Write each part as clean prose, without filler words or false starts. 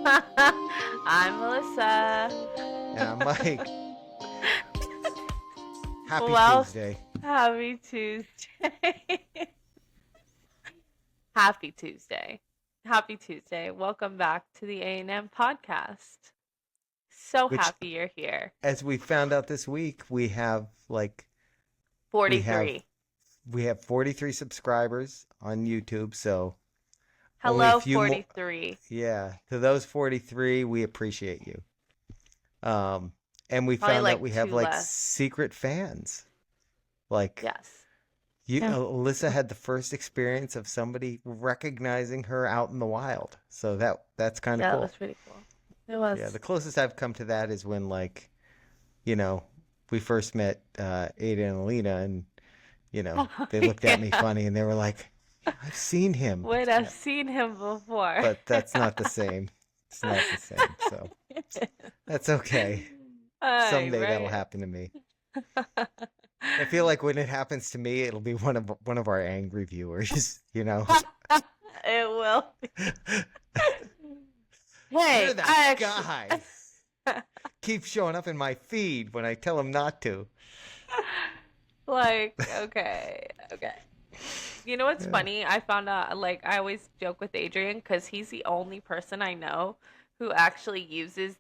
I'm Alyssa. And I'm Mike. Happy Well, Tuesday. happy Tuesday. Happy Tuesday. Happy Tuesday. Welcome back to the A&M podcast. So Which, happy you're here. as we found out this week, we have 43. we have 43 subscribers on YouTube. So only a Hello, few more. 43. Yeah, to those 43, we appreciate you. Um, and we Probably found out like we have two like less. secret fans. Like Yes. Alyssa had the first experience of somebody recognizing her out in the wild. So that's kind of Yeah, that cool. was pretty cool. It Yeah, was. the closest I've come to that is when you know, we first met Ada and Alina, and they looked at me Yeah. funny, and they were like, "I've seen him," Would have seen him before. but that's not the same. It's not the same. So that's okay. Ay, Someday that'll right. happen to me. I feel like when it happens to me, it'll be one of our angry viewers. It will. You're Hey, that I actually guy. Keeps showing up in my feed when I tell him not to. like, okay, okay. You know what's Yeah. funny? I found out, like, I always joke with Adrian because he's the only person I know who actually uses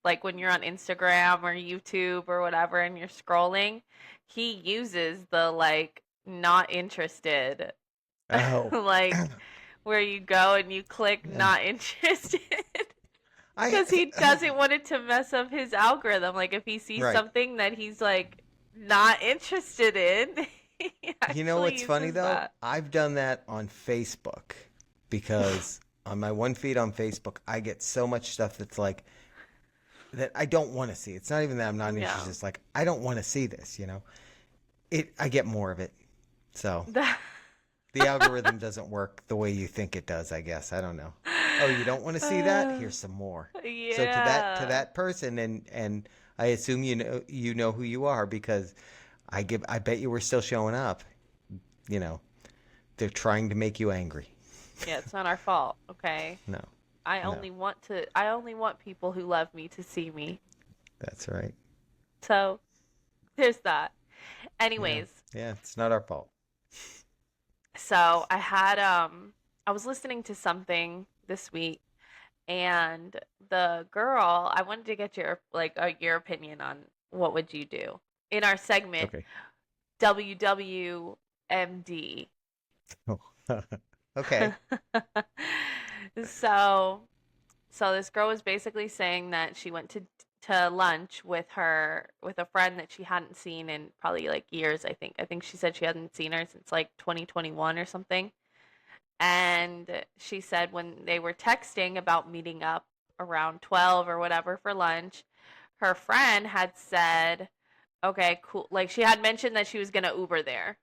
like when you're on Instagram or YouTube or whatever and you're scrolling, he uses the, like, not interested, Oh, like, where you go and you click yeah. not interested. I Because he doesn't want it to mess up his algorithm. Like if he sees right. something that he's like not interested in, he You know actually what's funny uses though? that. I've done that on Facebook because on my one feed on Facebook, I get so much stuff that's like that I don't want to see. It's not even that I'm not Yeah. interested. It's like I don't want to see this. I get more of it. So That- the algorithm doesn't work the way you think it does, I guess. I don't know. Oh, you don't want to see that? Here's some more. So to that to yeah. that person, and I assume you know who you are because I bet you were still showing up. You know, they're trying to make you angry. Yeah, it's not our fault, okay? No, I no, only want to I only want people who love me to see me. that's right. So, there's that. Yeah, Anyways, yeah, it's not our fault. so I was listening to something this week and the girl, I wanted to get your opinion on what would you do in our segment Okay. WWMD. Oh. Okay. so so this girl was basically saying that she went to lunch with a friend that she hadn't seen in probably like years, I think. I think she said she hadn't seen her since like 2021 or something. And she said when they were texting about meeting up around 12 or whatever for lunch, her friend had said, okay, cool. Like she had mentioned that she was going to Uber there.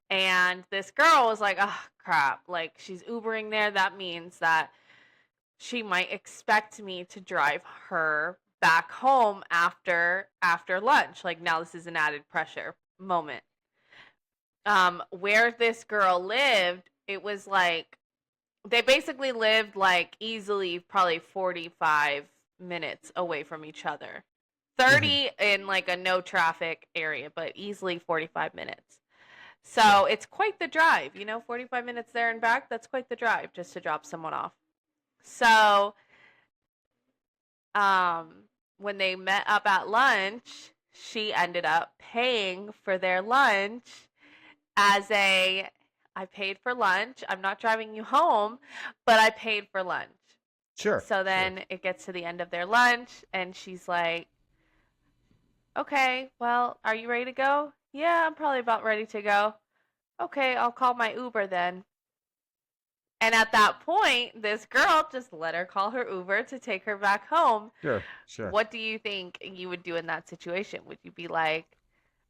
And this girl was like, oh, crap. Like she's Ubering there. That means that she might expect me to drive her back home after lunch. Like now this is an added pressure moment. Where this girl lived, it was like they basically lived like easily probably 45 minutes away from each other. Hmm. 30 in like a no traffic area, but easily 45 minutes. Yeah. So it's quite the drive, 45 minutes there and back. That's quite the drive just to drop someone off. So, um, when they met up at lunch, she ended up paying for their lunch as a I paid for lunch. I'm not driving you home, but I paid for lunch. Sure. So Sure. then it gets to the end of their lunch, and she's like, okay, well, are you ready to go? Yeah, I'm probably about ready to go. Okay, I'll call my Uber then. And at that point, this girl just let her call her Uber to take her back home. Sure. Sure. What do you think you would do in that situation? Would you be like,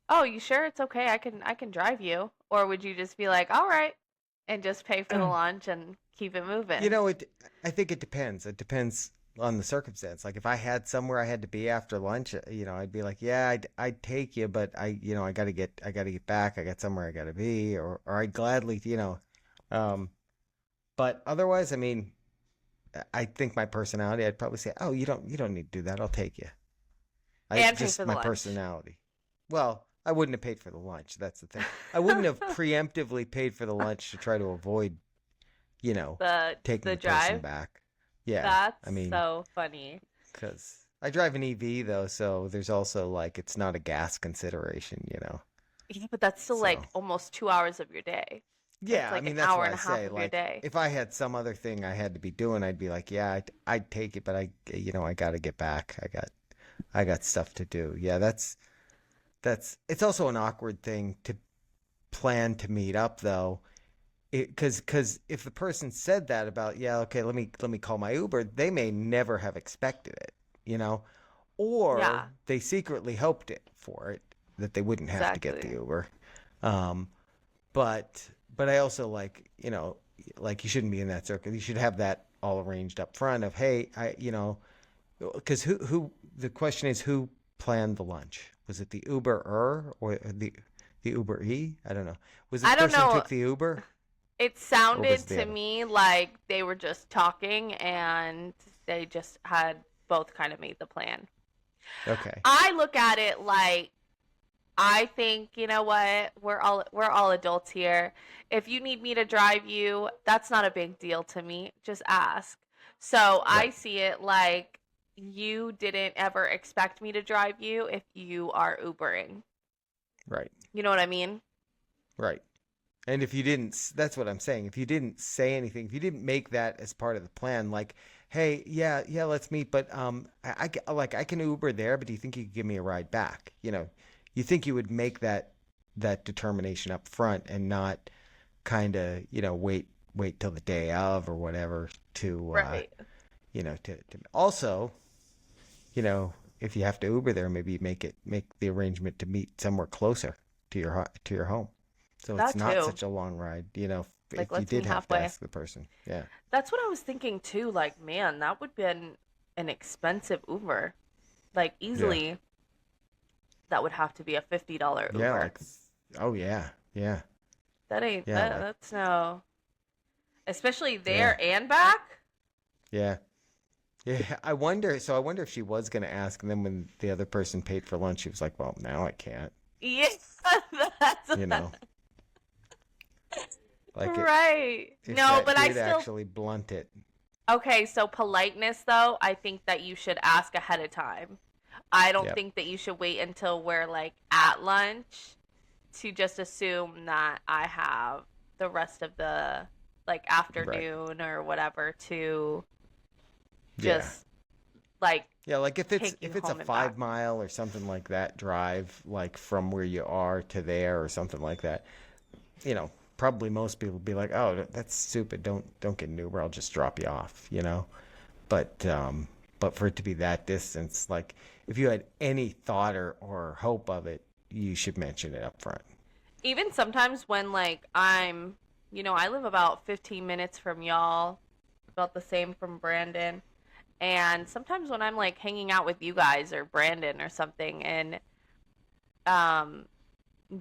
"Oh, you sure it's okay? I can drive you." Or would you just be like, "All right," and just pay for the lunch and keep it You moving? know, I think it depends. It depends on the circumstance. Like if I had somewhere I had to be after lunch, I'd be like, yeah, I'd take you, but I gotta get back. I got somewhere I gotta be, or I'd gladly. Um, but otherwise, I mean, I think my personality, I'd probably say, "Oh, you don't need to do that. I'll take you." I And pay just for the my lunch. personality. Well, I wouldn't have paid for the lunch. That's the thing. I wouldn't have preemptively paid for the lunch to try to avoid, you know, the taking the the person drive. back. Yeah, That's I mean, so funny. because I drive an EV though, so there's also like it's not a gas consideration, you know. Yeah, but that's still So like almost 2 hours of your day. That's yeah, I like an mean that's hour why and I a half say of your like day. if I had some other thing I had to be doing, I'd be like, yeah, I'd take it, but I got to get back. I got stuff to do. Yeah, that's it's also an awkward thing to plan to meet up though. Because if the person said that about, yeah, okay, let me call my Uber, they may never have expected it, you know, or Yeah, they secretly hoped it for it that they wouldn't have to get the exactly. Uber. Um, but I also like you shouldn't be in that circle. You should have that all arranged up front of, hey, because who the question is who planned the lunch? Was it the Uber or the Uber E? I don't know. Was it the I don't person who know. took the Uber It or was sounded it the to other? me like they were just talking and they just had both kind of made the plan. Okay. I look at it like I think, you know what? We're all adults here. If you need me to drive you, that's not a big deal to me. Just ask. So I Right. see it like you didn't ever expect me to drive you if you are Ubering. Right. You know what I mean? Right. And if you didn't, that's what I'm saying. If you didn't say anything, if you didn't make that as part of the plan, like, hey, yeah, yeah, let's meet, but like I can Uber there, but do you think you could give me a ride back? You think you would make that determination up front and not kind of wait till the day of or whatever to Right. to also you know if you have to Uber there, maybe make the arrangement to meet somewhere closer to your home. So it's That not too. such a long ride, Like if you let's did meet have to halfway. ask the person. Yeah. That's what I was thinking too. Like, man, that would be an expensive Uber. Like Yeah. easily that would have to be a $50 Yeah, Uber. like oh yeah. Yeah. That ain't Yeah, that like that's no, especially yeah. there and back. Yeah. Yeah, I wonder if she was going to ask and then when the other person paid for lunch she was like, "Well, now I can't." Yes, that's You know. Like it right. if No, that but I did still actually blunt it. okay, so politeness though, I think that you should ask ahead of time. I don't Yep. think that you should wait until we're like at lunch to just assume that I have the rest of the like Right. afternoon or whatever to Yeah. just like Yeah, like take you if it's a home and back. 5 mile or something like that drive, like from where you are to there or something like that, probably most people would be like, "Oh, that's stupid. Don't get an Uber. I'll just drop you off." But for it to be that distance, like if you had any thought or hope of it, you should mention it up front. Even sometimes when like I live about 15 minutes from y'all, about the same from Brandon. And sometimes when I'm like hanging out with you guys or Brandon or something and um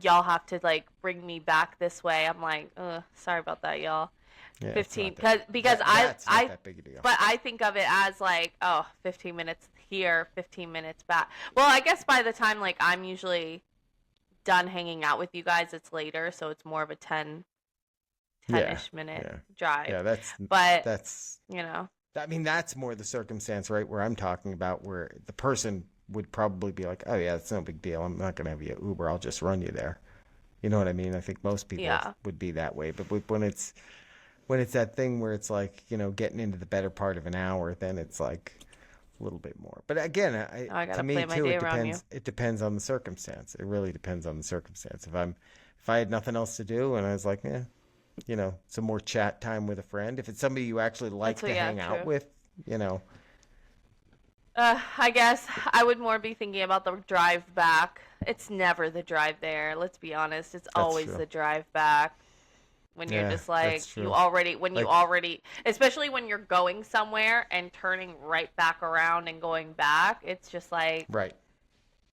y'all have to like bring me back this way, I'm like, ugh, sorry about that, y'all. Yeah, it's 15 not that because that's not that big a deal. but I think of it as like, oh, 15 minutes here, 15 minutes back. Well, I guess by the time like I'm usually done hanging out with you guys, it's later, so it's more of a 10 Yeah, ish minute yeah, drive. yeah. But, That's you know, I mean, that's more the circumstance, right, where I'm talking about where the person would probably be like, "Oh yeah, it's no big deal. I'm not going to have you Uber. I'll just run you there." You know what I mean? I think most people yeah. would be that way. But when it's that thing where it's like, getting into the better part of an hour, then it's like a little bit more. But again, Now I got to to me play my too, day it around you. depends. It depends on the circumstance. It really depends on the circumstance. If I had nothing else to do and I was like, yeah, some more chat time with a friend. If it's somebody you actually That's like what, to yeah, hang out true. with, you know, I guess I would more be thinking about the drive back. It's never the drive there. Let's be honest. It's that's always true. the drive back when you're Yeah, just that's like true. when you Like, already, especially when you're going somewhere and turning right back around and going back. It's just like right.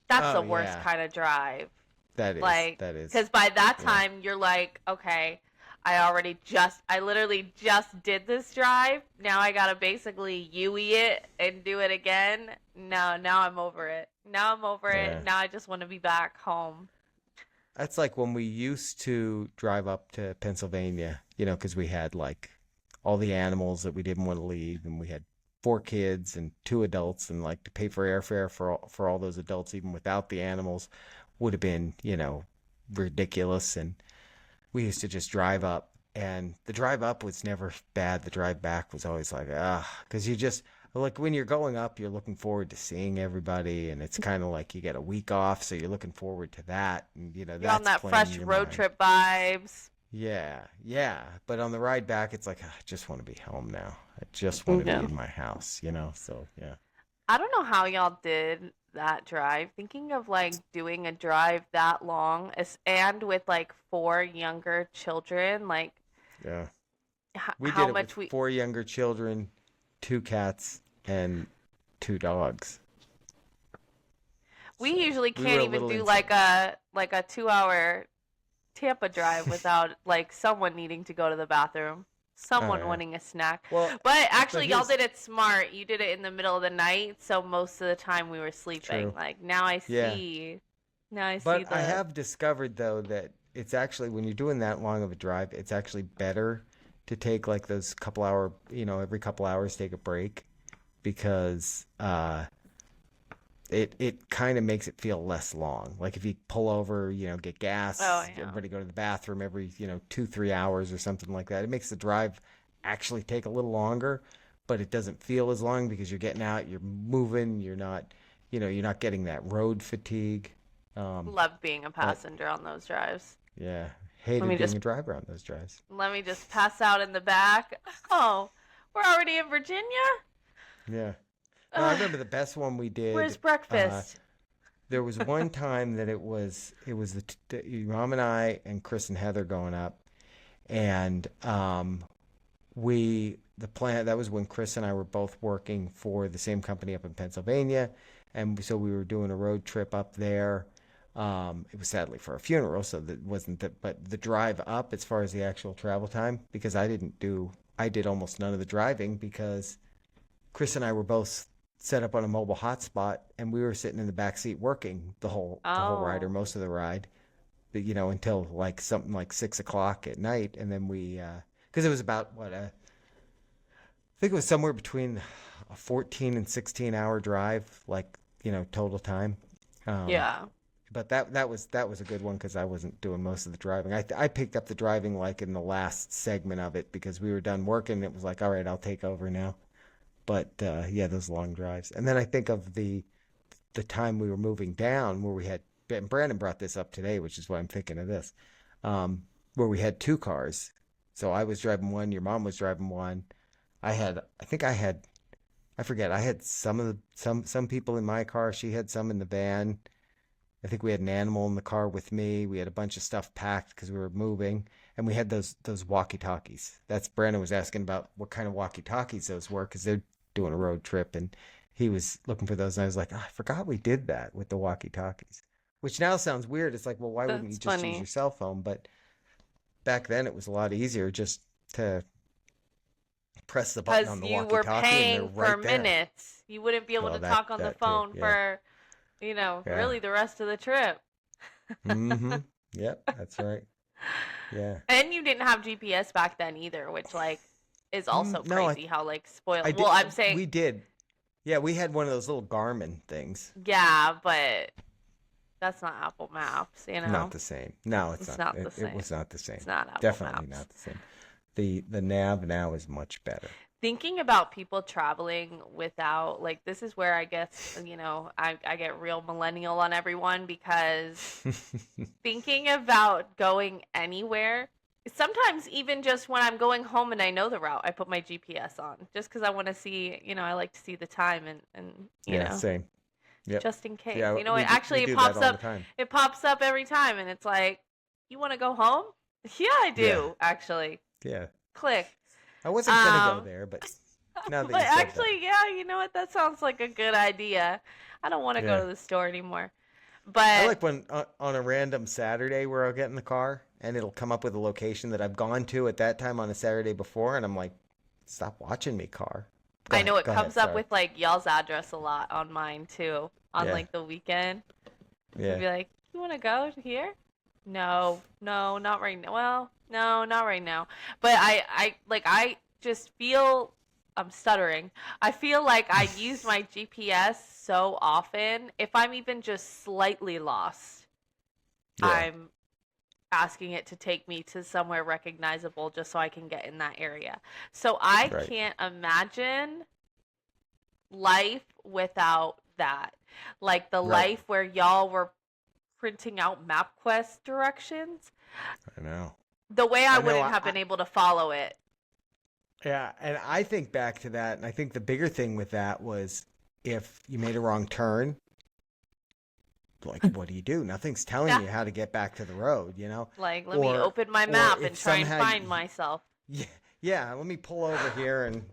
that's Oh the worst yeah, kind of drive. that is Like, that because is. by that Yeah. time you're like, okay, I literally just did this drive. Now I gotta basically UE it and do it again. No, now I'm over it. Now I'm over Yeah. it. Now I just want to be back home. That's like when we used to drive up to Pennsylvania, because we had like all the animals that we didn't want to leave, and we had four kids and two adults, and like to pay for airfare for all those adults, even without the animals, would have been, ridiculous. And we used to just drive up, and the drive up was never bad. The drive back was always like, because you just like when you're going up, you're looking forward to seeing everybody, and it's kind of like you get a week off, so you're looking forward to that, and You're on that's that playing in fresh your road mind. trip vibes. Yeah, yeah. But on the ride back, it's like, I just want to be home now. I just want to be Yeah. in my house. So yeah. I don't know how y'all did that drive. Thinking of like doing a drive that long and with like four younger children, like Yeah. We how did it with much we four younger children, two cats, and two dogs. we So usually we were can't a even little do insane. like a 2 hour Tampa drive without like someone needing to go to the bathroom, Oh someone yeah. wanting a snack. Well, But but actually, y'all here's did it smart. You did it in the middle of the night, so most of the time we were sleeping. true. Like now I Yeah. see, now I see But I the have discovered though that it's actually when you're doing that long of a drive, it's actually better to take like those couple hour, every couple hours take a break because it kind of makes it feel less long. Like if you pull over, get oh gas, yeah. everybody go to the bathroom every, 2, 3 hours or something like that. It makes the drive actually take a little longer, but it doesn't feel as long because you're getting out, you're moving, you're not getting that road fatigue. Um, Love being a but passenger on those drives. yeah, Let hated me being just a driver on those drives. let me just pass out in the back. Oh, we're already in Virginia? Yeah. No, I Ugh, remember the best one we where's did. Uh, breakfast? there was one time that it was your mom and I and Chris and Heather going up, and the plan that was when Chris and I were both working for the same company up in Pennsylvania, and so we were doing a road trip up there. It was sadly for a funeral, so that wasn't but the drive up as far as the actual travel time, because I did almost none of the driving because Chris and I were both set up on a mobile hotspot, and we were sitting in the back seat working the whole ride or Oh, most of the ride, until like something like 6 o'clock at night, and then we because it was about I think it was somewhere between a 14 and 16 hour drive, like total time. Um, yeah. but that was a good one because I wasn't doing most of the driving. I picked up the driving like in the last segment of it because we were done working. It was like, all right, I'll take over now. But yeah, those long drives. And then I think of the time we were moving down where we had, and Brandon brought this up today, which is why I'm thinking of this, where we had two cars. So I was driving one, your mom was driving one. I think I forget. I had some people in my car. She had some in the van. I think we had an animal in the car with me. We had a bunch of stuff packed because we were moving, and we had those walkie-talkies. That's Brandon was asking about what kind of walkie-talkies those were because they're doing a road trip, and he was looking for those, and I was like, oh, I forgot we did that with the walkie-talkies, which now sounds weird. It's like, well, why wouldn't you That's just use funny. your cell phone? But back then, it was a lot easier just to press the button on Because the you were walkie-talkie, and they're paying for right there. minutes. You wouldn't be able Well, to that talk on the that too, phone yeah, for, yeah. really the rest of the trip. Mm-hmm. Yep, that's right. Yeah. And you didn't have GPS back then either, which like is also No, crazy how like I spoiled. Well, did. I'm saying We did. Yeah, we had one of those little Garmin things. yeah, but that's not Apple Maps, Not the same. No, it's It's not. not the It same. was not the It's same. not Apple Definitely Maps. not the same. The nav now is much better. Thinking about people traveling without like this is where I guess, I get real millennial on everyone because thinking about going anywhere, sometimes even just when I'm going home and I know the route, I put my GPS on just because I want to see, I like to see the time and Yeah, same. Yep. just in case. Yeah, It we actually do that all the time. it pops up every time and it's like, you want to go home? Yeah, I Yeah, do, actually. yeah. Click. I wasn't gonna go Um, there, but now that but you said that, actually, yeah, you know what? That sounds like a good idea. I don't want to go yeah. to the store anymore. I But like when on a random Saturday where I'll get in the car and it'll come up with a location that I've gone to at that time on a Saturday before, and I'm like, stop watching me, car. I know it Go ahead. comes up Sorry. with like y'all's address a lot on mine too. On Yeah, like the weekend, it'll yeah, be like, "You want to go here?" No, no, not right now. Well, no, not right now. But I just feel I'm stuttering. I feel like I use my GPS so often. If I'm even just slightly lost, yeah. I'm asking it to take me to somewhere recognizable just so I can get in that area. So I Right, can't imagine life without that. Like the right. life where y'all were printing out MapQuest directions, I know. the way I I know. wouldn't have been able to follow it. Yeah, and I think back to that, and I think the bigger thing with that was if you made a wrong turn, like what do you do? Nothing's telling Yeah. you how to get back to the road, you know? Like, let me Or open my or map if and try and somehow find myself. yeah, yeah, let me pull over here and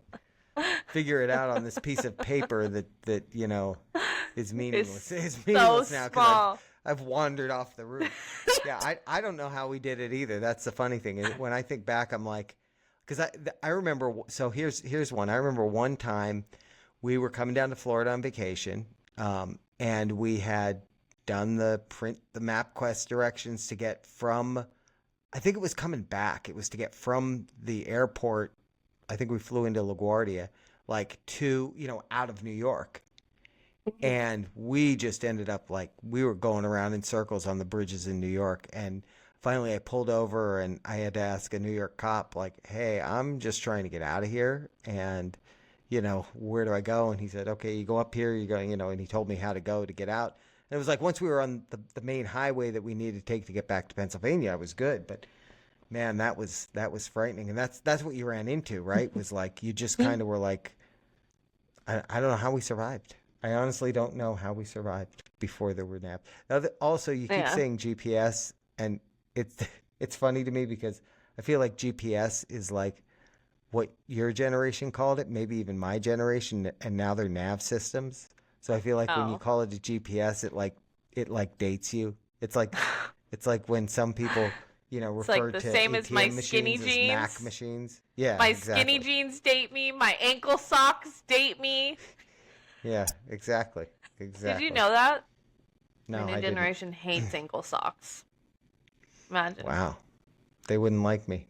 figure it out on this piece of paper that is meaningless. It's It's so meaningless now because small. I've wandered off the route. Yeah, I don't know how we did it either. That's the funny thing. When I think back, I'm like, because I remember. So here's one. I remember one time we were coming down to Florida on vacation, and we had done the MapQuest directions to get from. I think it was coming back. It was to get from the airport. I think we flew into LaGuardia, like to out of New York. And we just ended up like we were going around in circles on the bridges in New York. And finally, I pulled over and I had to ask a New York cop, like, "Hey, I'm just trying to get out of here, and where do I go?" And he said, "Okay, you go up here. You go, And he told me how to go to get out. And it was like once we were on the main highway that we needed to take to get back to Pennsylvania, I was good. But man, that was frightening. And that's what you ran into, right? Was like you just kind of were like, I don't know how we survived. I honestly don't know how we survived before there were naps. Now, also, you keep Yeah. saying GPS, and it's it's funny to me because I feel like GPS is like what your generation called it, maybe even my generation, and now they're nav systems. So I feel like when you Oh. call it a GPS, it like dates you. It's like when some people It's like refer the to same as my ATM skinny machines as Mac jeans. machines. Yeah, My skinny exactly. jeans date me. My ankle socks date me. Yeah, exactly. Did you Exactly. know that? My No, new I didn't. generation hates ankle socks. Imagine. Wow. They wouldn't like me.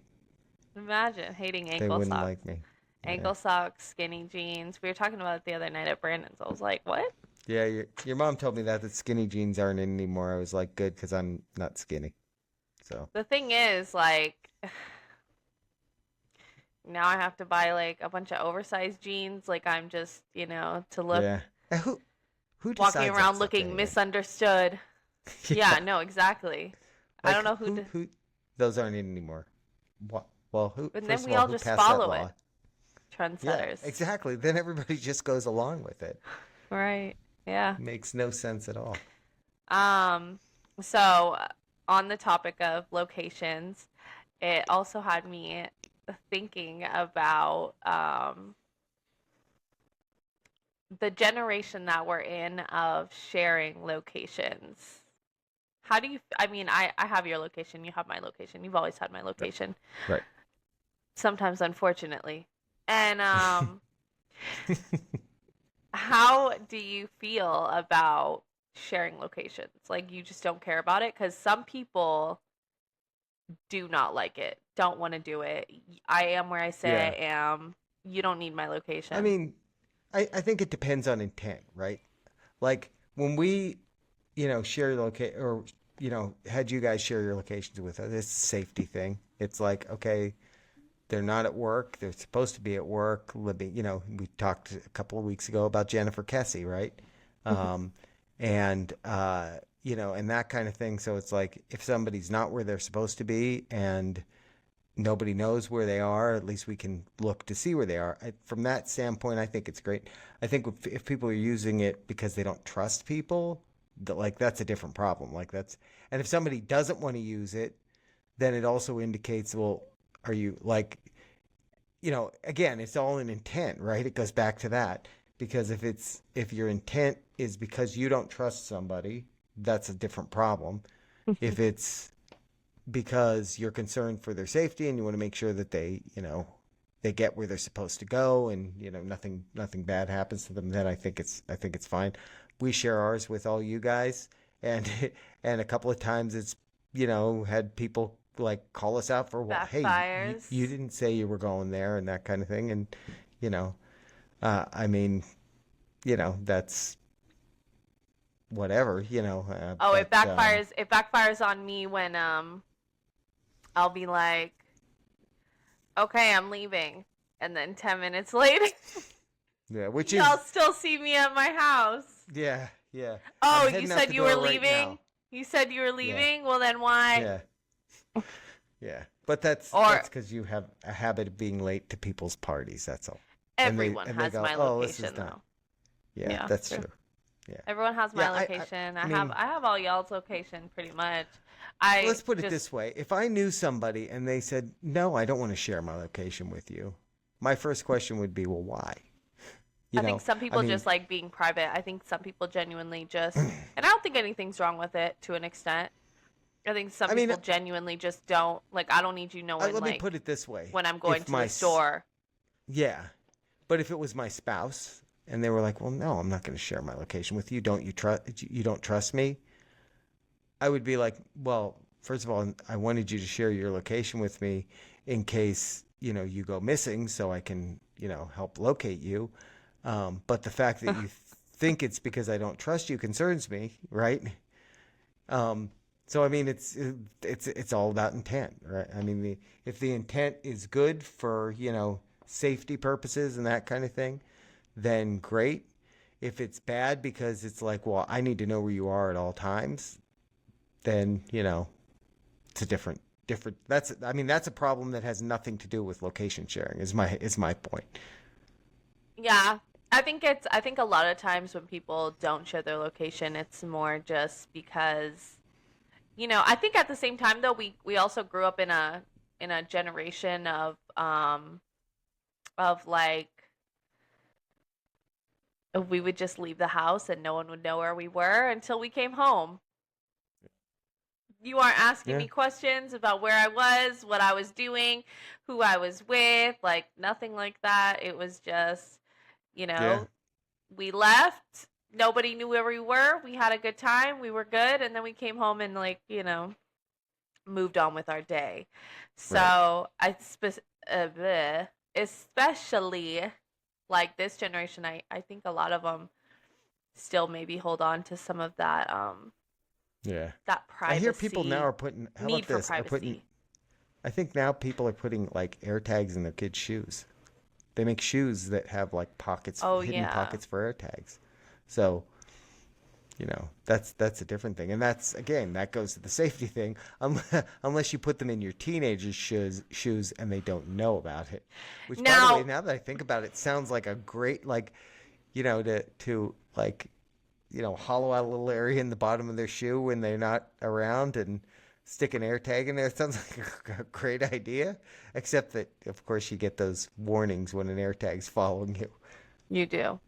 Imagine hating They ankle wouldn't socks. like me. Yeah. Ankle socks, skinny jeans. We were talking about it the other night at Brandon's. I was like, what? Yeah, your mom told me that skinny jeans aren't in anymore. I was like, good, because I'm not skinny. So, The thing is, like, now I have to buy like a bunch of oversized jeans. Like, I'm just, to look yeah. Who walking decides that around stuff looking anyway? misunderstood. Yeah. Yeah, no, exactly. I don't Like know who those aren't in anymore. What? Well, who and then first of we all, all who just passed that follow it. law? Yeah, Trendsetters. exactly. Then everybody just goes along with it. Right. Yeah. Makes no sense at all. Um, so on the topic of locations, it also had me thinking about the generation that we're in of sharing locations. How do you, I mean, I have your location, you have my location, you've always had my Right. location, Right. sometimes unfortunately. And how do you feel about sharing locations? Like you just don't care about it? Because some people do not like it, don't want to do it. I am where I say Yeah. I am. You don't need my I location. mean, I think it depends on intent, right? Like when we, share location or, had you guys share your locations with us, it's a safety thing. It's like, okay, they're not at work. They're supposed to be at work. Living, we talked a couple of weeks ago about Jennifer Kessie, right? Um, and that kind of thing. So it's like if somebody's not where they're supposed to be and nobody knows where they are, at least we can look to see where they are. From that standpoint, I think it's great. I think if people are using it because they don't trust people, that's a different problem. And if somebody doesn't want to use it, then it also indicates, well, are you like, again, it's all an intent, right? It goes back to that because if your intent is because you don't trust somebody, that's a different problem. If it's because you're concerned for their safety and you want to make sure that they, they get where they're supposed to go and, nothing bad happens to them, then I think it's fine. We share ours with all you guys, and and a couple of times it's, had people like call us out for, well, hey, you Backfires. didn't say you were going there and that kind of thing. And, you know, I mean, that's whatever, Oh, but it backfires on me when I'll be like, "Okay, I'm leaving." And then 10 minutes later, yeah, which y'all is, still see me at my house. yeah, yeah. I'm Oh, you heading out said the you were door right leaving? now. You said you were Yeah, leaving? Well, then why? yeah, yeah. But that's Or because you have a habit of being late to people's parties. That's all. And they everyone and they has go, my oh, this is location not. though. Yeah, Yeah, that's true. true. Yeah, Everyone has my yeah. I location. I mean, I have all y'all's location pretty much. I let's put it just this way: if I knew somebody and they said, no, I don't want to share my location with you, my first question would be, well, why? You I think know, some I people mean, just like being private. I think some people genuinely just, and I don't think anything's wrong with it to an extent. I think some I mean, people genuinely just don't like. I don't need you knowing let me put like it this way: when I'm going if to the store. yeah, but if it was my spouse and they were like, well, no, I'm not going to share my location with you. Don't you trust? You don't trust me? I would be like, well, first of all, I wanted you to share your location with me in case, you go missing so I can, help locate you. But the fact that you think it's because I don't trust you concerns me, right? So I mean, it's all about intent, right? I mean, if the intent is good for, safety purposes and that kind of thing, then great. If it's bad because it's like, well, I need to know where you are at all times, then, it's a different that's a problem that has nothing to do with location sharing is my point. Yeah, I think a lot of times when people don't share their location, it's more just because I think at the same time though we also grew up in a generation of like we would just leave the house and no one would know where we were until we came home. You aren't asking Yeah. me questions about where I was, what I was doing, who I was with, like nothing like that. It was just, you Yeah. know, we left. Nobody knew where we were. We had a good time. We were good. And then we came home and, like, moved on with our day. Right. So especially like this generation, I think a lot of them still maybe hold on to some of Yeah. that I hear people now privacy, are putting, how need about for this? privacy. I think now people are putting like air tags in their kids' shoes. They make shoes that have like pockets, Oh hidden yeah. pockets for air tags. So, that's a different thing. And that's, again, that goes to the safety thing. Unless you put them in your teenager's shoes and they don't know about it. Which, by the way, Now, now that I think about it, sounds like a great, like, to like, hollow out a little area in the bottom of their shoe when they're not around and stick an air tag in there. It sounds like a great idea, except that, of course, you get those warnings when an air tag's following you. you do.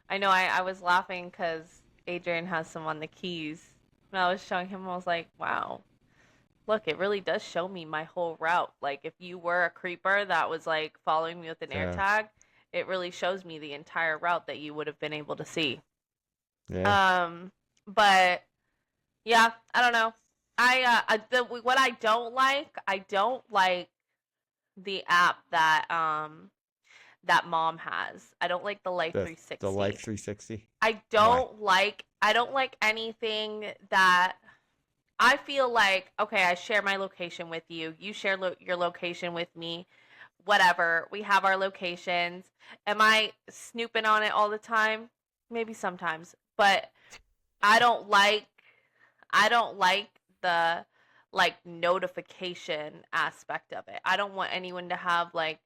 I know I was laughing because Adrian has some on the keys. When I was showing him, I was like, wow, look, it really does show me my whole route. Like, if you were a creeper that was like following me with an air Yeah, tag, it really shows me the entire route that you would have been able to see. yeah, Um, but yeah, I don't know. What I don't like the app that mom has. I don't like the Life the Life 360. 360. I Why? don't like anything that I feel like, okay, I share my location with you. You share your location with me. Whatever. We have our locations. Am I snooping on it all the time? Maybe sometimes. But I don't like I don't like the like notification aspect of it. I don't want anyone to have like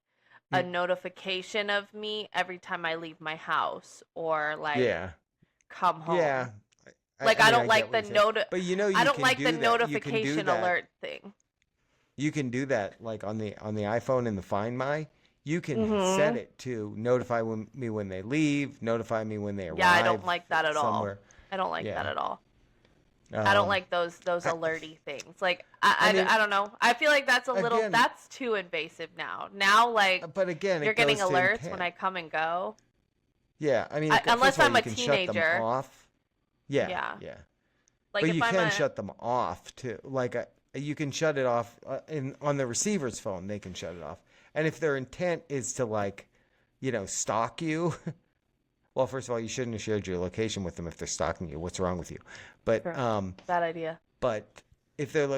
a Mm, notification of me every time I leave my house or like yeah, come home. yeah. Like I mean, I get what you're saying, but I you don't can like the do that. You can do notification that. alert thing. You can do that, like on the iPhone in the Find My. You can set Mhm. it to notify me when they leave, notify me when they Yeah, I don't arrive like that at all. somewhere. I don't like that Yeah. at all. I don't Um, like those I, alerty things. Like I mean, I don't know. I feel like again, that's too invasive now. Now like but again, you're it getting goes to alerts when intent. I come and go. Yeah, I mean, first Unless of all, I'm you a can shut them teenager. off. Yeah, Yeah. yeah. Like But if you I'm can a shut them off too. Like you can shut it off in on the receiver's phone. They can shut it off. And if their intent is to like, stalk you, well, first of all, you shouldn't have shared your location with them if they're stalking you. What's wrong with you? But True. Bad idea. but if they're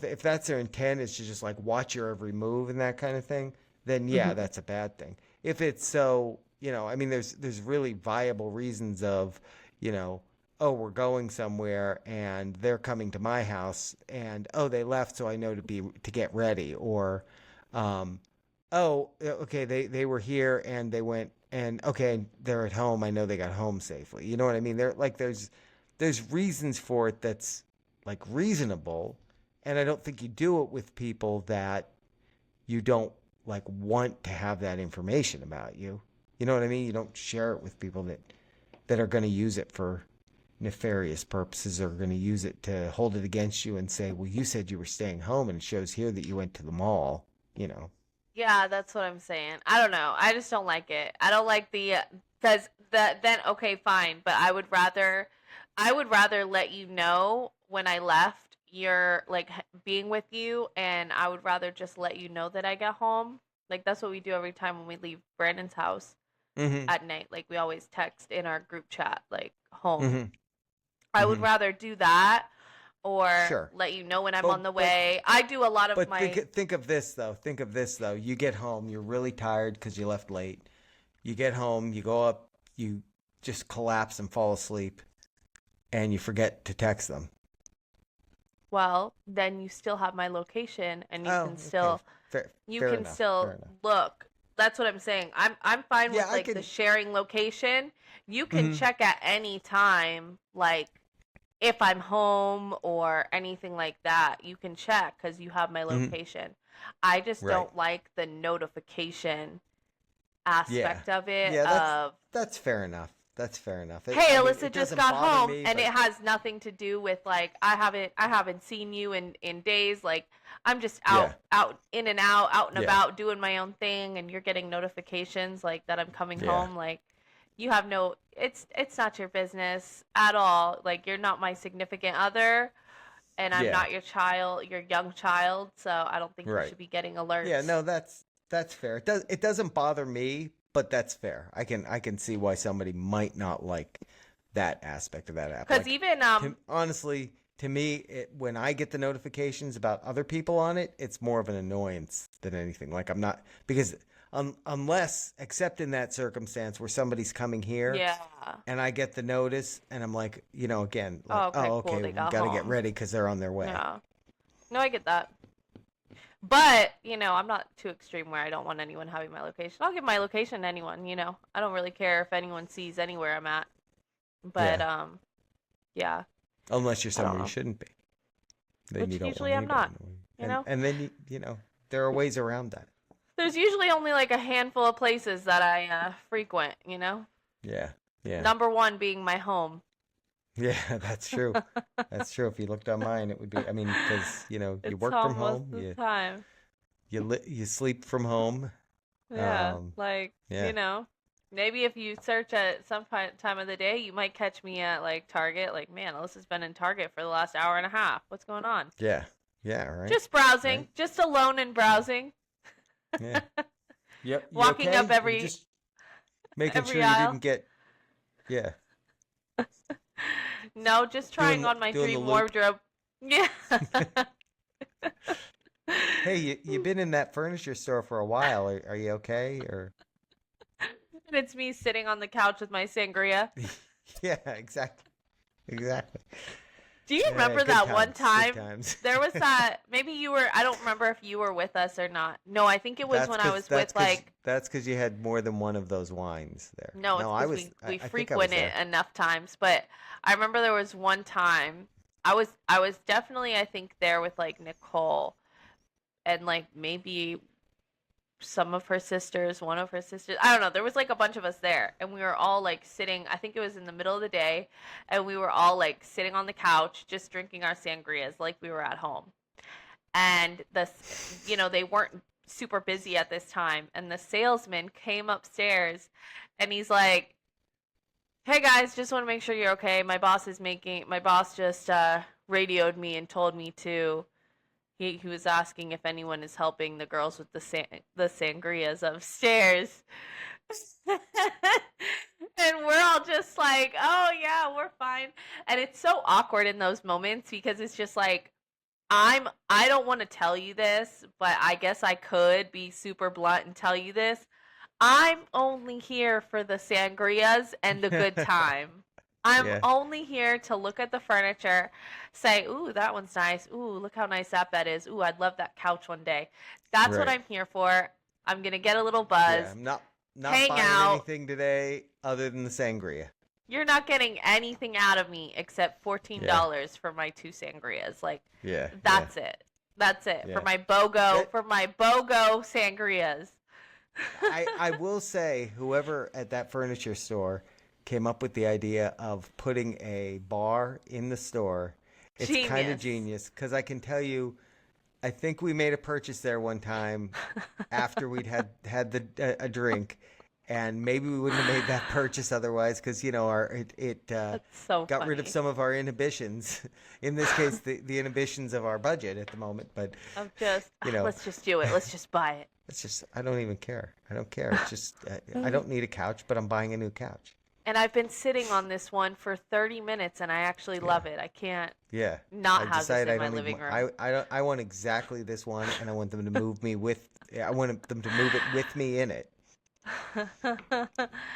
if that's their intent is to just like watch your every move and that kind of thing, then yeah, Hmm. that's a bad thing. If it's so, I mean, there's really viable reasons of, you know, oh, we're going somewhere and they're coming to my house and oh, they left, so I know to get ready, or, um, oh, okay, they were here and they went and okay, they're at home. I know they got home safely. You know what I mean? There's reasons for it that's like reasonable, and I don't think you do it with people that you don't like want to have that information about you. You know what I mean? You don't share it with people that are going to use it for nefarious purposes, or going to use it to hold it against you and say, "Well, you said you were staying home and it shows here that you went to the mall." You know. Yeah, that's what I'm saying. I don't know. I just don't like it. I don't like because then okay, fine, but I would rather let you know when I left you're like being with you, and I would rather just let you know that I get home. Like that's what we do every time when we leave Brandon's house Mm-hmm. at night. Like we always text in our group chat like home. Mm-hmm. I would Mm-hmm. rather do that or Sure. let you know when I'm on But the but way. I do a lot of but my think of this though. Think of this though. You get home, you're really tired because you left late. You get home, you go up, you just collapse and fall asleep, and you forget to text them. well, then you still have my location and Oh, okay. you Fair can enough. Fair still enough. look. That's what I'm saying. I'm fine Yeah, with I like the can. sharing location. You can Mhm. check at any time like if I'm home or anything like that. You can check cuz you have my Mhm. location. I just Right. don't like the notification Yeah. aspect of it Yeah, of that's fair enough. That's fair enough. hey, I mean, Alyssa it just doesn't got bother home, me, and it but has nothing to do with like I haven't seen you in days. Like I'm just yeah. out in and out and Yeah. about doing my own thing, and you're getting notifications like that I'm coming Yeah. home. Like you have no, it's not your business at all. Like you're not my significant other, and I'm Yeah. not your young child. So I don't think you Right. should be getting Yeah, alerts. no, that's fair. It doesn't bother me, but that's fair. I can see why somebody might not like that aspect of that app. Because Like, even honestly, to me, when I get the notifications about other people on it, it's more of an annoyance than anything. Like I'm not because unless except in that circumstance where somebody's coming here yeah. and I get the notice and I'm like, again, like, Oh, okay, oh, cool. okay, They we got got to get home. ready because they're on their way. Yeah. No, I get that. But, I'm not too extreme where I don't want anyone having my location. I'll give my location to anyone. I don't really care if anyone sees anywhere I'm at. But, Yeah, yeah, unless you're I don't somewhere you know. shouldn't be. Then you Which don't usually want I'm anybody not, knowing. you And know? and then there are ways around that. There's usually only like a handful of places that I frequent. Yeah. Yeah. Number one being my home. Yeah, that's true. That's true. If you looked on mine, it would be. I mean, because you It's work from home most home, of the you time. you sleep from home. Yeah, Um, like, yeah, maybe if you search at some time of the day, you might catch me at like Target. Like, man, Alyssa's been in Target for the last hour and a half. What's going on? yeah, yeah. Right, Just browsing, right. just alone and browsing, Yeah. Yep. You walking up okay? You every just making every sure you aisle. didn't get. Yeah. No, just trying Doing on my doing the dream loop. wardrobe. Yeah. Hey, you've been in that furniture store for a while. Are you okay? Or And it's me sitting on the couch with my sangria. yeah, exactly, exactly. Do you Yeah, remember good that one times, good time? times. There was that, maybe I don't remember if you were with us or not. No, I think it was That's when I because was with like, you had more than one of those wines there. no, it's No, because we I think I was frequent it there. enough times. But I remember there was one time I was definitely, I think, there with like Nicole and like maybe some of her sisters, one of her sisters. I don't know. There was like a bunch of us there, and we were all like sitting. I think it was in the middle of the day, and we were all like sitting on the couch, just drinking our sangrias like we were at home. And they weren't super busy at this time, and the salesman came upstairs, and he's like, "Hey guys, just want to make sure you're okay. My boss just radioed me and told me to." He was asking if anyone is helping the girls with the sangrias upstairs. And we're all just like, "Oh yeah, we're fine." And it's so awkward in those moments because it's just like I don't want to tell you this, but I guess I could be super blunt and tell you this. I'm only here for the sangrias and the good time. I'm Yeah. only here to look at the furniture, say, "Ooh, that one's nice. Ooh, look how nice that bed is. Ooh, I'd love that couch one day." That's what Right. I'm here for. I'm gonna get a little Yeah. buzz, I'm not hang buying out. anything today other than the sangria. You're not getting anything out of me except Yeah. $14 for my two sangrias. Like, Yeah. Yeah. that's it. That's it for Yeah. my BOGO That sangrias. I will say, whoever at that furniture store came up with the idea of putting a bar in the store, it's kind of Genius. genius because I can tell you, I think we made a purchase there one time after we'd had a drink, and maybe we wouldn't have made that purchase otherwise because it That's so got rid of funny. some of our inhibitions. In this case, the inhibitions of our budget at the moment. But I'm just, you know, let's just do it. Let's just buy it. it's just I don't even care. I don't care. It's just I don't need a couch, but I'm buying a new couch. And I've been sitting on this one for 30 minutes and I actually Yeah. love it. I can't Yeah. I not have this decided in I my don't need living more. room. I don't. I want exactly this one, and I want them to move me with. I want them to move it with me in it,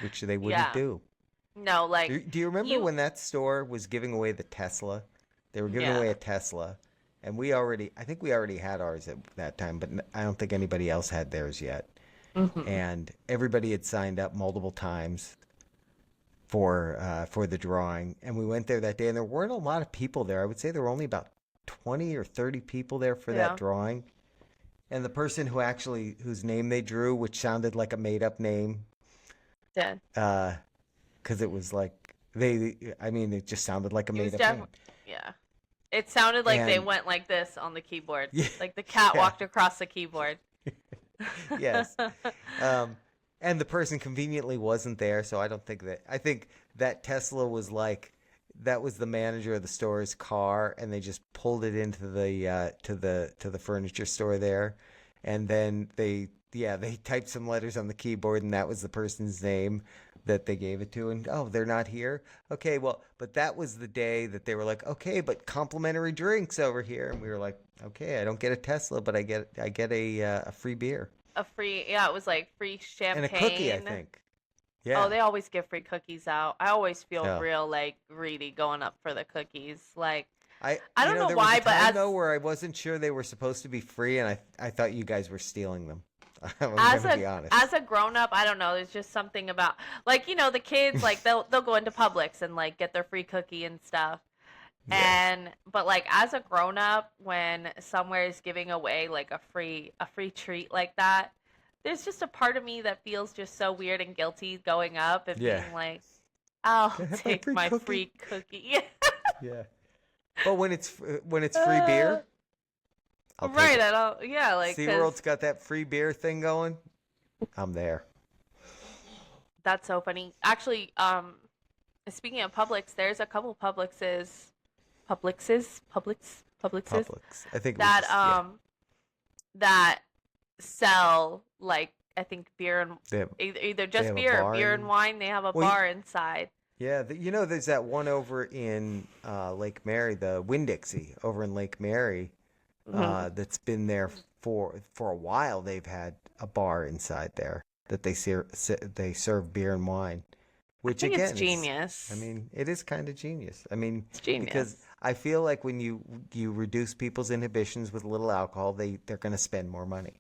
which they wouldn't Yeah. do. No, like Do you remember you when that store was giving away the Tesla? They were giving yeah. away a Tesla, and I think we already had ours at that time, but I don't think anybody else had theirs yet. Hmm. And everybody had signed up multiple times for the drawing, and we went there that day, and there weren't a lot of people there. I would say there were only about 20 or 30 people there for that Yeah. drawing. And the person whose name they drew, which sounded like a made up name, Dead. because it was like I mean, it just sounded like a He was made up name. definitely yeah. It sounded like they And went like this on the keyboard. yeah, Like the cat yeah, walked across the keyboard. yes. Um, and the person conveniently wasn't there, so I think that Tesla was like that was the manager of the store's car, and they just pulled it into the to the furniture store there, and then they typed some letters on the keyboard, and that was the person's name that they gave it to, and oh, they're not here. Okay, well, but that was the day that they were like, okay, but complimentary drinks over here, and we were like, okay, I don't get a Tesla, but I get a free beer A free yeah, it was like free and a cookie, I champagne. think. Oh, Yeah. they always give free cookies out. I always feel Oh. real like greedy going up for the cookies. Like I You don't know, know there was a why, but time though where I wasn't sure they were supposed to be free, and I thought you guys were stealing them. I'm as gonna a be honest. as a grown up, I don't know. There's just something about like the kids like they'll go into Publix and like get their free cookie and stuff. Yeah. And but like as a grown up, when somewhere is giving away like a free treat like that, there's just a part of me that feels just so weird and guilty going up and Yeah. being like, I'll Can I have my take free my cookie? free cookie. Yeah. But when it's free beer, I'll take Right, it. I don't. Yeah, like because SeaWorld's got that free beer thing going. I'm there. that's so funny. Actually, speaking of Publix, there's a couple Publixes Publix. I think it was that just yeah. that sell like I think beer and They have, either they just have a beer, bar beer and wine. They have a well, bar inside. yeah. There's that one over in Lake Mary, the Winn-Dixie over in Lake Mary. Hmm. That's been there for a while. They've had a bar inside there that they serve beer and wine, I which think it's again is, I genius. mean, it is kind of genius. I mean, It's because genius. I feel like when you reduce people's inhibitions with a little alcohol, they're going to spend more money.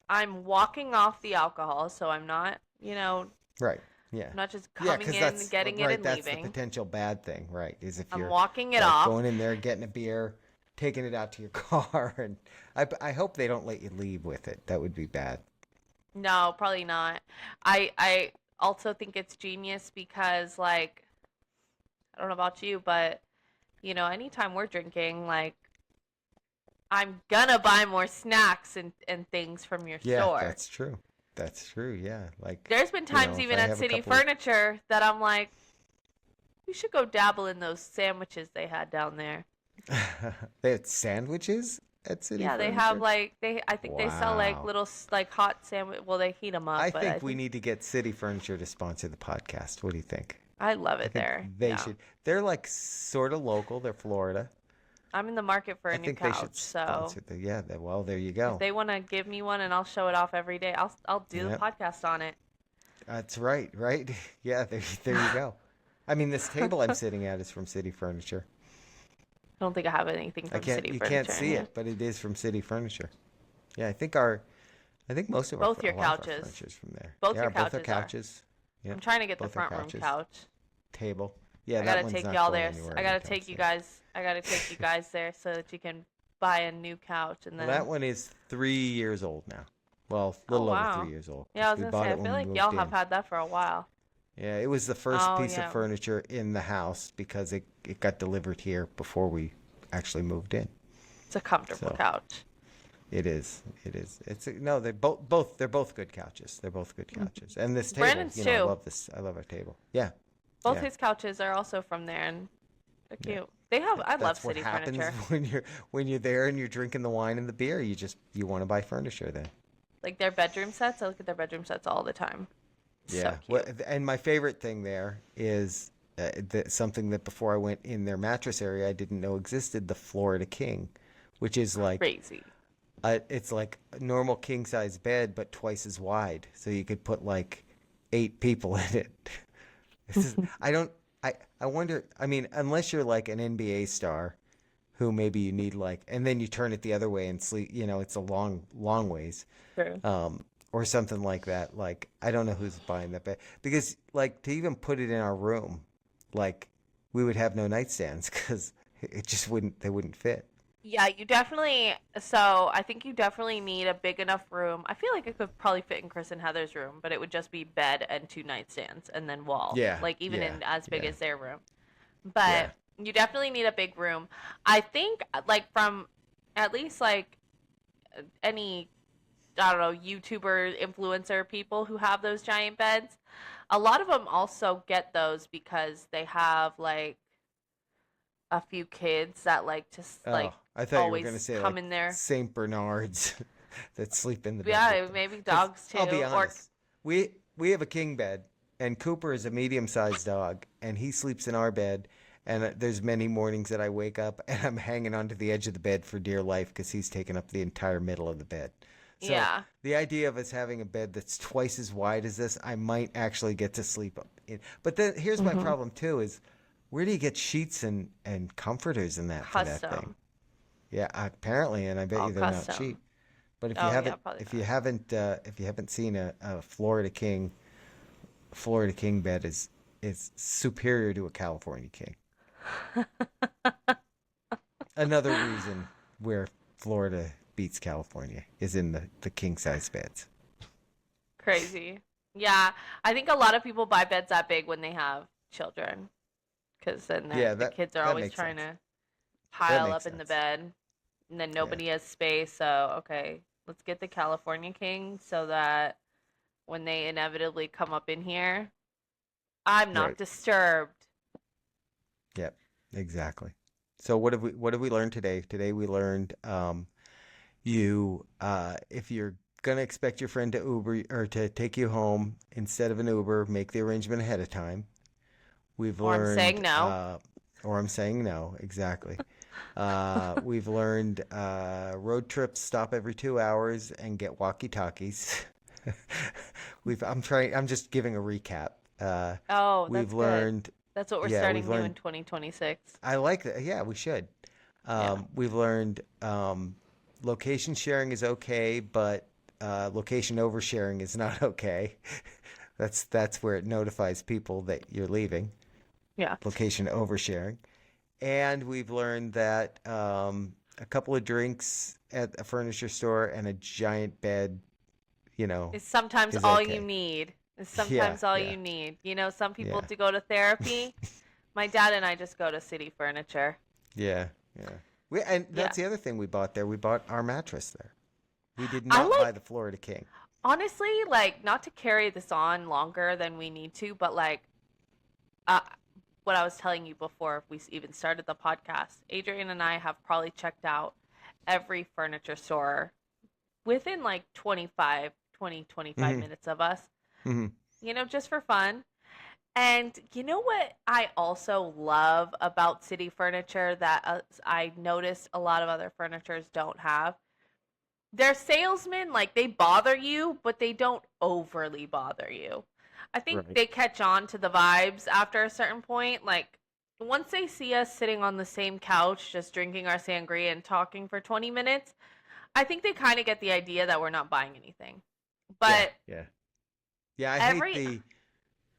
I'm walking off the alcohol, so I'm not, Right. Yeah. I'm not just Yeah, coming because in, getting it, right. and That's the leaving. potential bad thing, right? Is if I'm you're walking it like off. going in there, getting a beer, taking it out to your car, and I hope they don't let you leave with it. That would be bad. No, probably not. I also think it's genius because like I don't know about you, but anytime we're drinking, like I'm gonna buy more snacks and things from your Yeah, store. that's true. That's true. Yeah, like There's been times if even I at have a City couple of Furniture that I'm like, we should go dabble in those sandwiches they had down there. they had sandwiches at City Yeah, they have Furniture. like I think they sell like Wow. little like hot sandwich. Well, they heat them up, I but I think we think need to get City Furniture to sponsor the podcast. What do you think? I love I it think there. they Yeah, should. They're like sort of local. They're Florida. I'm in the market for I a new think they should couch, so sponsor the. Yeah. Well, there you if go. they want to give me one and I'll show it off every day, I'll do the Yep. podcast on it. That's right. Right. Yeah. There you go. I mean, this table I'm sitting at is from City Furniture. I don't think I have anything I from can't. City You can't Furniture in see here. it, but it is from City Furniture. Yeah. I think most of our Both a your lot of our couches. furniture is from there. Both Yeah. your Both our couches are. couches. Yep. I'm trying to get the Both our front room couches. couch. Table. Yeah. I That gotta one's take not y'all going there. anywhere I gotta anytime take you soon. guys. I gotta take you guys there so that you can buy a new couch and Well, then. that one is 3 years old now. Well, a Oh little over wow. 3 years old. Yeah, I 'Cause was we gonna bought say. I it when feel we like y'all moved have in. had that for a while. Yeah, it was the first Oh piece of yeah, furniture in the house because it got delivered here before we actually moved in. it's a comfortable So couch. it is. It is. No. They're both good couches. They're both good couches. And this table, Brandon's I too. love this. I love our table. Yeah. Both Yeah. his couches are also from there, and they're Yeah. cute. They have. I love That's what City happens Furniture. when you're there and you're drinking the wine and the beer. You want to buy furniture then. Like their bedroom sets. I look at their bedroom sets all the time. So Yeah. Well, cute. and my favorite thing there is something that before I went in their mattress area, I didn't know existed, the Florida King, which is like Crazy. it's like a normal king size bed, but twice as wide. So you could put like 8 people in it. This is, I don't, I wonder, I mean, unless you're like an NBA star who maybe you need like, and then you turn it the other way and sleep, it's a long, long ways. True. Or something like that. Like, I don't know who's buying that bed because like to even put it in our room, like we would have no nightstands because they wouldn't fit. Yeah, you definitely. So I think you definitely need a big enough room. I feel like it could probably fit in Chris and Heather's room, but it would just be bed and 2 nightstands and then wall. Yeah, Like even yeah, in as big yeah, as their room. yeah. But you definitely need a big room. I think like from at least like any I don't know, YouTuber, influencer people who have those giant beds, a lot of them also get those because they have like a few kids that like just like Oh, I thought you were gonna always say come like in there. Saint Bernards that sleep in the bed with Yeah, them. maybe 'Cause dogs too. I'll be Or honest, we have a king bed, and Cooper is a medium-sized dog, and he sleeps in our bed. And there's many mornings that I wake up and I'm hanging onto the edge of the bed for dear life because he's taken up the entire middle of the bed. So yeah. the idea of us having a bed that's twice as wide as this, I might actually get to sleep in. But then here's my Hmm. problem too: is where do you get sheets and comforters in that for that thing? Custom. Yeah, apparently, and I bet All you they're not custom. cheap. But if you Oh yeah, haven't, probably if you haven't seen a Florida King bed is superior to a California King. not. Another reason where Florida beats California is in the king size beds. Crazy. Yeah, I think a lot of people buy beds that big when they have children, because then Yeah, the kids are that always makes trying sense. to pile Makes up in the sense. bed, and then Yeah, nobody has space. So okay, let's get the California King so that when they inevitably come up in here, I'm not right. disturbed. Yep, exactly. So what have we learned today? Today we learned if you're gonna expect your friend to Uber or to take you home instead of an Uber, make the arrangement ahead of time. We've Or I'm saying learned no. or I'm saying no, exactly. We've learned road trips stop every 2 hours and get walkie-talkies. I'm just giving a recap. Oh, that's We've good. learned, That's what we're yeah, we've starting new in learned, 2026. I like that. Yeah, we should. Yeah. We've learned location sharing is okay, but location oversharing is not okay. That's where it notifies people that you're leaving. Yeah. Location oversharing. And we've learned that a couple of drinks at a furniture store and a giant bed, you know, It's sometimes is all you okay. need. It's Yeah, sometimes all yeah, you need. You know, some people yeah, to go to therapy. My dad and I just go to City Furniture. yeah, yeah. And Yeah. that's the other thing we bought there. We bought our mattress there. We did I not buy like, the Florida King. honestly, like, not to carry this on longer than we need to, but like, uh, what I was telling you before we even started the podcast, Adrian and I have probably checked out every furniture store within like 25 Hmm. minutes of us, Hmm. just for fun. And you know what I also love about city furniture that I noticed a lot of other furnitures don't have? Their salesmen, like, they bother you, but they don't overly bother you. I think Right. they catch on to the vibes after a certain point. Like, once they see us sitting on the same couch, just drinking our sangria and talking for 20 minutes, I think they kind of get the idea that we're not buying anything. Yeah, But yeah, yeah. every,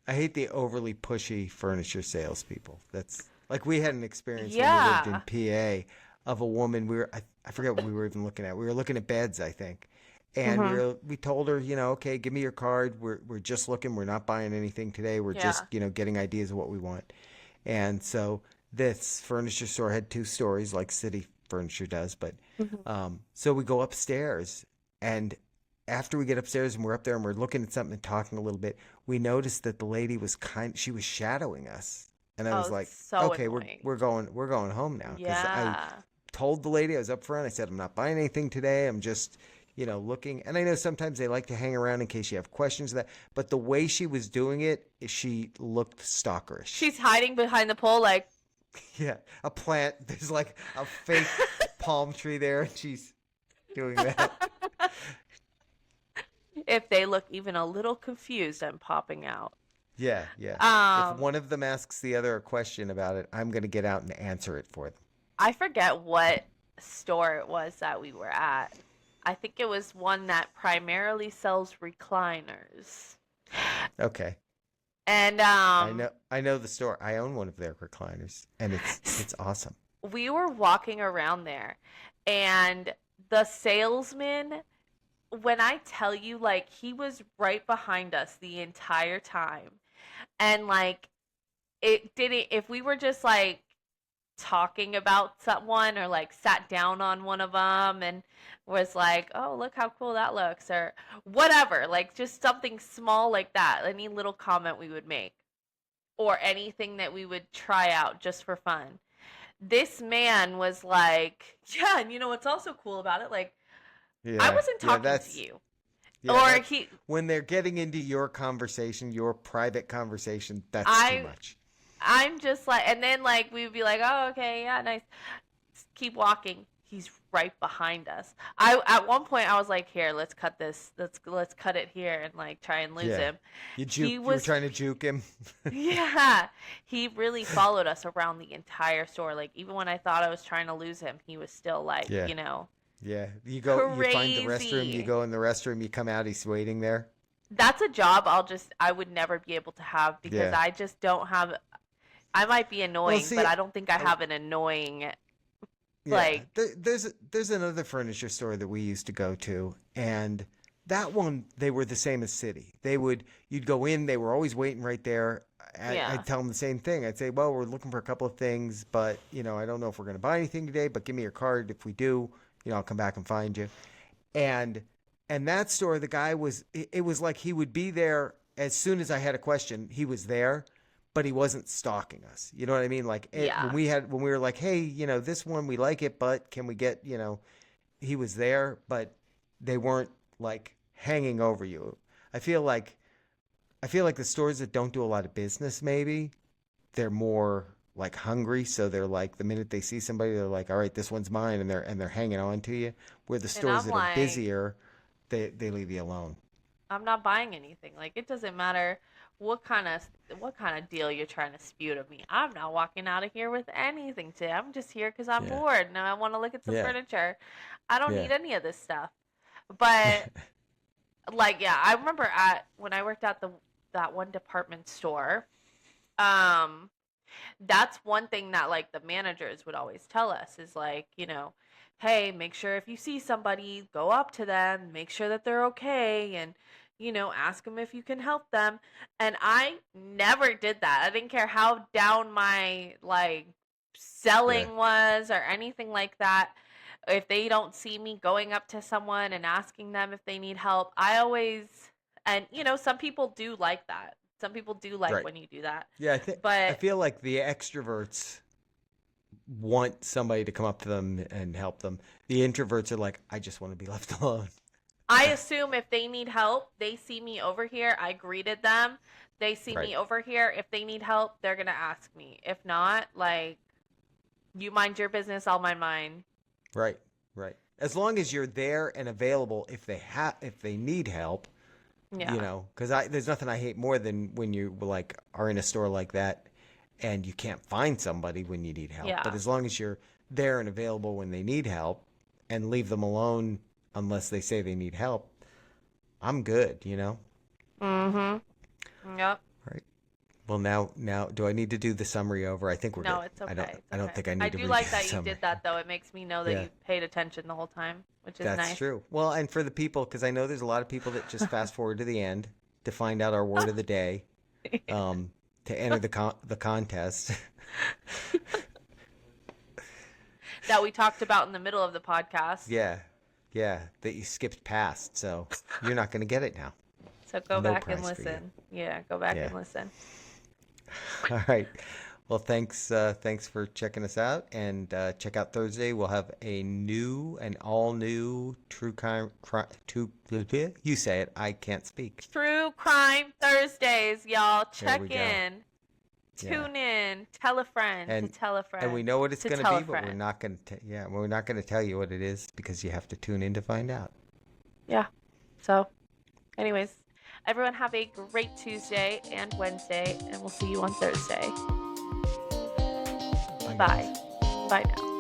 I hate the overly pushy furniture salespeople. That's like we had an experience when we lived in yeah. PA of a woman. I forget what we were even looking at. We were looking at beds, I think, and Hmm. we told her, okay, give me your card. We're just looking. We're not buying anything today. We're just Yeah. getting ideas of what we want. And so this furniture store had two stories, like City Furniture does. But Hmm. so we go upstairs, and after we get upstairs and we're up there and we're looking at something and talking a little bit, we noticed that the lady was she was shadowing us, and I Oh, was it's like, so okay, annoying. we're going home now because I Yeah. told the lady I was up front. I said I'm not buying anything today. I'm just looking. And I know sometimes they like to hang around in case you have questions of that. But the way she was doing it, she looked stalkerish. She's hiding behind the pole, like, Yeah, a plant. There's like a fake palm tree there, and she's doing that. if they look even a little confused, I'm popping out. Yeah, yeah. If Um, one of them asks the other a question about it, I'm going to get out and answer it for them. I forget what store it was that we were at. I think it was one that primarily sells recliners. Okay. And I know the store. I own one of their recliners, and it's awesome. we were walking around there, and the salesman, when I tell you, like, he was right behind us the entire time. And like, it didn't, if we were just like talking about someone or like sat down on one of them and was like, oh, look how cool that looks, or whatever, like just something small like that, any little comment we would make, or anything that we would try out just for fun. This man was like, yeah, and you know what's also cool about it? Like, I Yeah, wasn't yeah. talking to you. Or That's he, when they're getting into your conversation, your private conversation. That's too I, much. I'm just like, and then like we would be like, oh, okay, yeah, nice. Keep walking. He's right behind us. I At one point I was like, here, let's cut this. Let's cut it here and like try and lose Yeah, him. He you were was trying to juke him. yeah, he really followed us around the entire store. Like, even when I thought I was trying to lose him, he was still like, Yeah, yeah. You find the restroom. You crazy. go in the restroom. You come out. He's waiting there. That's a job I would never be able to have because Yeah. I just don't have. I might be Well, annoying, see, but I don't think I uh, have an annoying yeah. like. There's another furniture store that we used to go to, and that one they were the same as City. You'd go in. They were always waiting right there. Yeah. I'd tell them the same thing. I'd say, well, we're looking for a couple of things, but I don't know if we're going to buy anything today. But give me your card. If we do, I'll come back and find you. And that store, the guy it was like he would be there as soon as I had a question. He was there, but he wasn't stalking us. You know what I mean? Like Yeah. when we were like, hey, this one we like it, but can we get, he was there, but they weren't like hanging over you. I feel like the stores that don't do a lot of business, maybe they're more like hungry, so they're like the minute they see somebody, they're like, all right, this one's mine, and they're hanging on to you. Where the And stores I'm that are like, busier, they leave you alone. I'm not buying anything. Like, it doesn't matter what kind of deal you're trying to spew to me. I'm not walking out of here with anything today. I'm just here because I'm Yeah, bored and I want to look at some yeah, furniture. I don't yeah. need any of this stuff. But like, yeah, I remember at when I worked at the that one department store. Um, that's one thing that like the managers would always tell us is like, hey, make sure if you see somebody, go up to them, make sure that they're okay, and ask them if you can help them. And I never did that. I didn't care how down my like Yeah. selling was or anything like that. If they don't see me going up to someone and asking them if they need help, I always, and some people do like that. Some people do like Right. when you do that. Yeah, I But feel like the extroverts want somebody to come up to them and help them. The introverts are like, I just want to be left alone. I assume if they need help, they see me over here, I greeted them. They see Right. me over here. If they need help, they're going to ask me. If not, like, you mind your business, I'll mind mine. Right. Right. As long as you're there and available if they need help, Yeah. because there's nothing I hate more than when you like are in a store like that and you can't find somebody when you need help. But Yeah. as long as you're there and available when they need help and leave them alone unless they say they need help, I'm good. Mm-hmm. Yep. Right. Well, now, do I need to do the summary over? I think we're No, good. it's okay. It's I don't okay. think I I need to do redo like the that you summary. did that, though. It makes me know that Yeah. you paid attention the whole time, which is That's nice. true. Well, and for the people, because I know there's a lot of people that just fast forward to the end to find out our word of the day, to enter the contest. That we talked about in the middle of the podcast. Yeah, that you skipped past, so you're not going to get it now. So go No back and prize for you. listen. Yeah, go back Yeah. and listen. All right. Well, thanks for checking us out, and check out Thursday. We'll have an all new true crime. You say it. I can't speak. True Crime Thursdays, y'all. There we Check go. in. Yeah. Tune in. Tell a friend to And tell a friend. and we know what it's to going to tell be, a but we're friend. not going to. Yeah, we're not going to tell you what it is because you have to tune in to find out. Yeah. So, anyways, everyone have a great Tuesday and Wednesday, and we'll see you on Thursday. Bye, Bye. guys. Bye now.